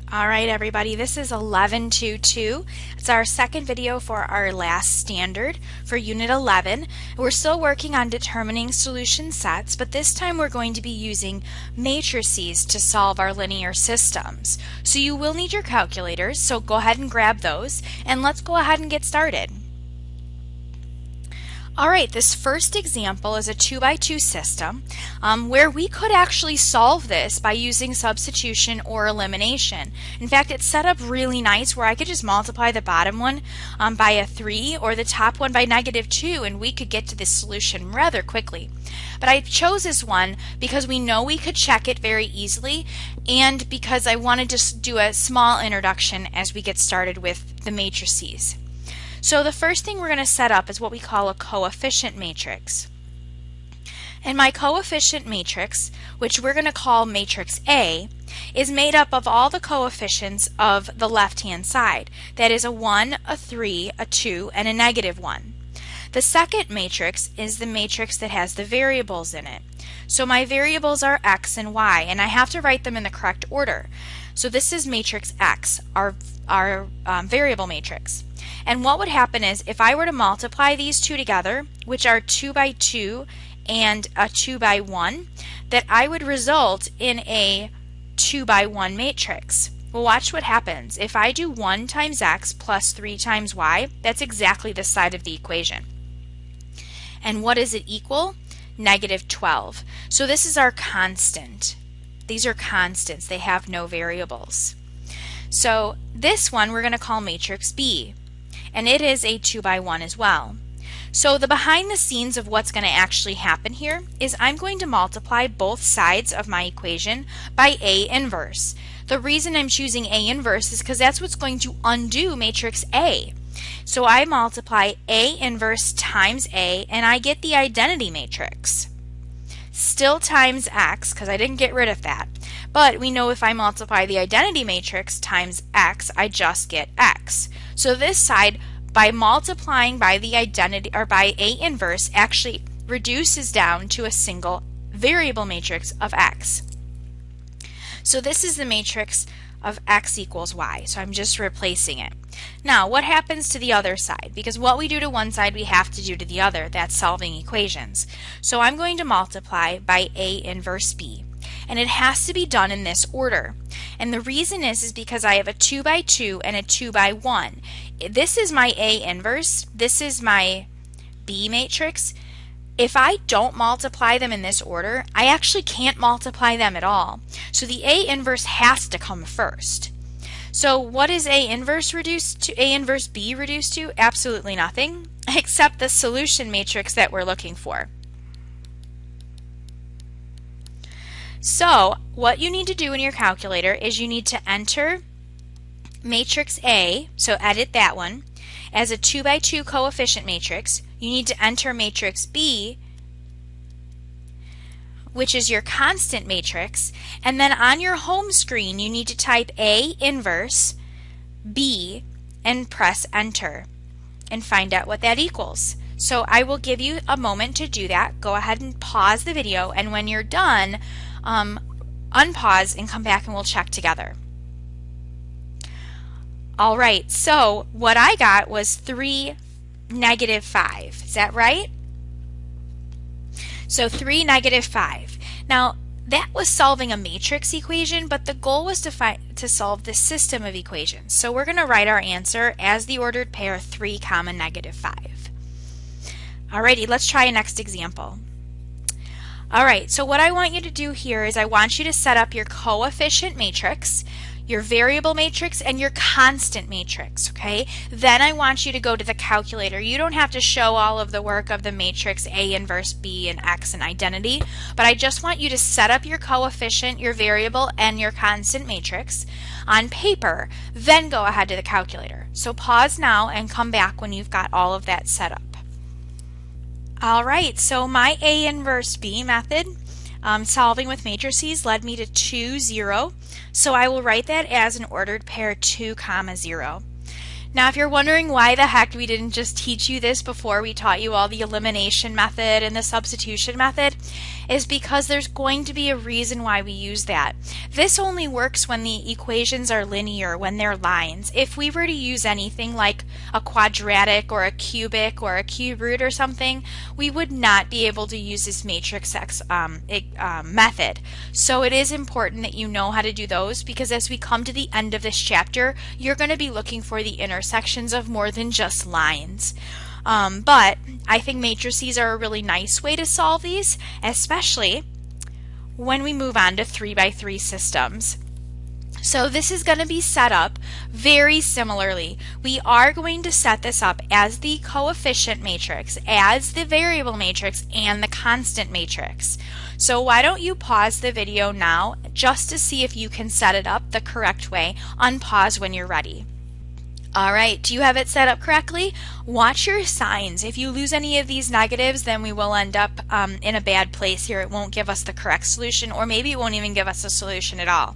All right, everybody, this is 11.2.2. It's our second video for our last standard for Unit 11. We're still working on determining solution sets, but this time we're going to be using matrices to solve our linear systems. So you will need your calculators, so go ahead and grab those, and let's go ahead and get started. All right, this first example is a 2x2 system where we could actually solve this by using substitution or elimination. In fact, it's set up really nice where I could just multiply the bottom one by a 3 or the top one by -2, and we could get to this solution rather quickly. But I chose this one because we know we could check it very easily, and because I want to just do a small introduction as we get started with the matrices. So the first thing we're going to set up is what we call a coefficient matrix. And my coefficient matrix, which we're going to call matrix A, is made up of all the coefficients of the left-hand side. That is a 1, a 3, a 2, and a -1. The second matrix is the matrix that has the variables in it. So my variables are x and y, and I have to write them in the correct order. So this is matrix X, our variable matrix. And what would happen is if I were to multiply these two together, which are 2x2 and a 2x1, that I would result in a 2x1 matrix. Well, watch what happens. If I do 1 times x plus 3 times y, that's exactly the side of the equation. And what does it equal? -12. So this is our constant. These are constants. They have no variables. So this one we're going to call matrix B, and it is a 2x1 as well. So the behind the scenes of what's going to actually happen here is I'm going to multiply both sides of my equation by A inverse. The reason I'm choosing A inverse is because that's what's going to undo matrix A. So I multiply A inverse times A, and I get the identity matrix. Still times x, because I didn't get rid of that. But we know if I multiply the identity matrix times x, I just get x. So this side, by multiplying by the identity or by A inverse, actually reduces down to a single variable matrix of x. So this is the matrix of x equals y. So I'm just replacing it. Now, what happens to the other side? Because what we do to one side, we have to do to the other. That's solving equations. So I'm going to multiply by A inverse B. And it has to be done in this order. And the reason is because I have a 2x2 and a 2x1. This is my A inverse. This is my B matrix. If I don't multiply them in this order, I actually can't multiply them at all. So the A inverse has to come first. So what is A inverse reduced to? A inverse B reduced to? Absolutely nothing, except the solution matrix that we're looking for. So what you need to do in your calculator is you need to enter matrix A, so edit that one, as a 2x2 coefficient matrix. You need to enter matrix B, which is your constant matrix, and then on your home screen you need to type A inverse B and press enter and find out what that equals. So I will give you a moment to do that. Go ahead and pause the video, and when you're done, unpause and come back and we'll check together. Alright, so what I got was 3, -5. Is that right? So 3, -5. Now that was solving a matrix equation, but the goal was to solve the system of equations. So we're going to write our answer as the ordered pair 3, -5. Alrighty, let's try a next example. Alright, so what I want you to do here is I want you to set up your coefficient matrix, your variable matrix, and your constant matrix, okay? Then I want you to go to the calculator. You don't have to show all of the work of the matrix A inverse B and x and identity, but I just want you to set up your coefficient, your variable, and your constant matrix on paper, then go ahead to the calculator. So pause now and come back when you've got all of that set up. Alright, so my A inverse B method, solving with matrices, led me to 2, 0. So I will write that as an ordered pair 2, 0. Now if you're wondering why the heck we didn't just teach you this before we taught you all the elimination method and the substitution method, is because there's going to be a reason why we use that. This only works when the equations are linear, when they're lines. If we were to use anything like a quadratic or a cubic or a cube root or something, we would not be able to use this matrix X method. So it is important that you know how to do those, because as we come to the end of this chapter, you're going to be looking for the intersections of more than just lines. But I think matrices are a really nice way to solve these, especially when we move on to 3x3 systems. So this is going to be set up very similarly. We are going to set this up as the coefficient matrix, as the variable matrix, and the constant matrix. So why don't you pause the video now just to see if you can set it up the correct way. Unpause when you're ready. Alright, do you have it set up correctly? Watch your signs. If you lose any of these negatives, then we will end up in a bad place here. It won't give us the correct solution, or maybe it won't even give us a solution at all.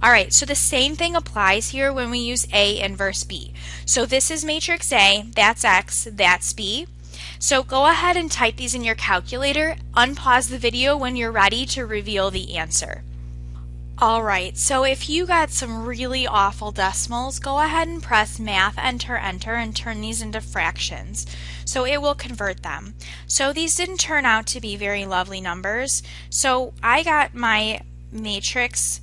Alright, so the same thing applies here when we use A inverse B. So this is matrix A, that's X, that's B. So go ahead and type these in your calculator. Unpause the video when you're ready to reveal the answer. Alright, so if you got some really awful decimals, go ahead and press Math Enter Enter and turn these into fractions. So it will convert them. So these didn't turn out to be very lovely numbers. So I got my matrix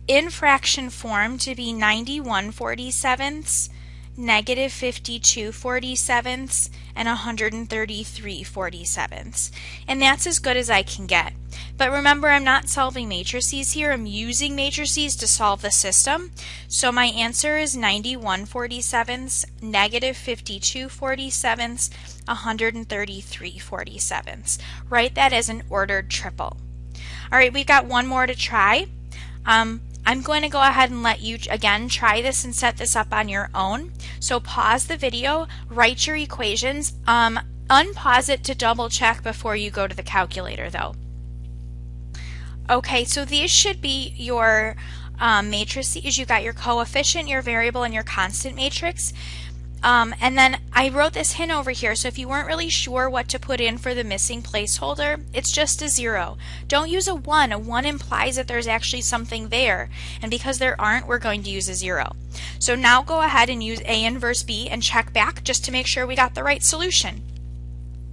in fraction form to be 91/47, -52/47, and 133/47. And that's as good as I can get. But remember, I'm not solving matrices here. I'm using matrices to solve the system. So my answer is 91/47, -52/47, 133/47. Write that as an ordered triple. All right, we've got one more to try. I'm going to go ahead and let you again try this and set this up on your own. So pause the video, write your equations, unpause it to double check before you go to the calculator though. Okay, so these should be your matrices. You got your coefficient, your variable, and your constant matrix. And then I wrote this hint over here, so if you weren't really sure what to put in for the missing placeholder, it's just a 0. Don't use a 1. A 1 implies that there's actually something there, and because there aren't, we're going to use a 0. So now go ahead and use A inverse B and check back just to make sure we got the right solution.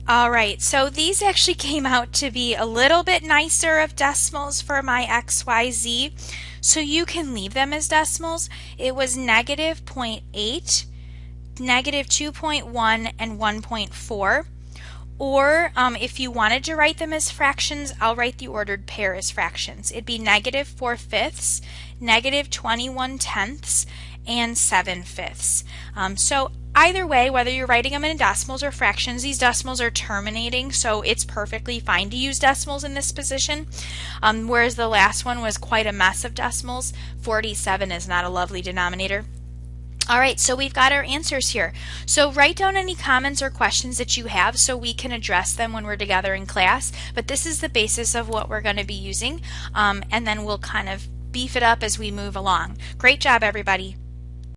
Alright, so these actually came out to be a little bit nicer of decimals for my XYZ, so you can leave them as decimals. It was -0.8, -2.1, and 1.4. Or if you wanted to write them as fractions, I'll write the ordered pair as fractions. It'd be -4/5, -21/10, and 7/5. So either way, whether you're writing them in decimals or fractions, these decimals are terminating, so it's perfectly fine to use decimals in this position. Whereas the last one was quite a mess of decimals. 47 is not a lovely denominator. Alright, so we've got our answers here. So write down any comments or questions that you have so we can address them when we're together in class. But this is the basis of what we're going to be using, and then we'll kind of beef it up as we move along. Great job, everybody.